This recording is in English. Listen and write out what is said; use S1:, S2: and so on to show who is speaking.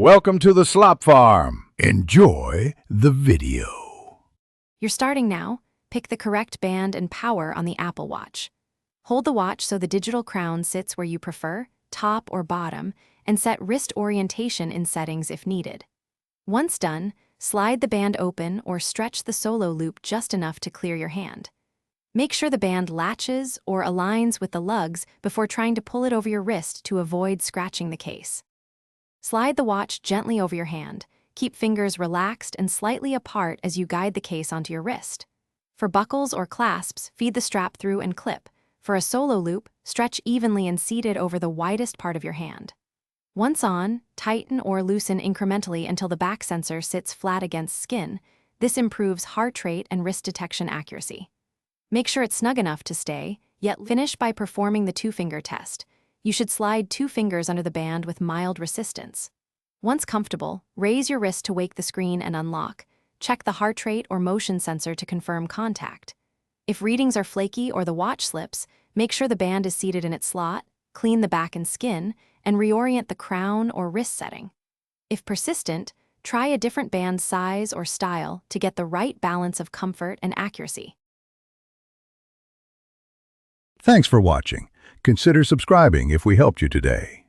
S1: Welcome to the Slop Farm. Enjoy the video.
S2: You're starting now. Pick the correct band and power on the Apple Watch. Hold the watch so the digital crown sits where you prefer, top or bottom, and set wrist orientation in settings if needed. Once done, slide the band open or stretch the solo loop just enough to clear your hand. Make sure the band latches or aligns with the lugs before trying to pull it over your wrist to avoid scratching the case. Slide the watch gently over your hand. Keep fingers relaxed and slightly apart as you guide the case onto your wrist. For buckles or clasps, feed the strap through and clip. For a solo loop, stretch evenly and seat it over the widest part of your hand. Once on, tighten or loosen incrementally until the back sensor sits flat against skin. This improves heart rate and wrist detection accuracy. Make sure it's snug enough to stay, yet finish by performing the two-finger test. You should slide 2 fingers under the band with mild resistance. Once comfortable, raise your wrist to wake the screen and unlock. Check the heart rate or motion sensor to confirm contact. If readings are flaky or the watch slips, make sure the band is seated in its slot, clean the back and skin, and reorient the crown or wrist setting. If persistent, try a different band size or style to get the right balance of comfort and accuracy.
S1: Thanks for watching. Consider subscribing if we helped you today.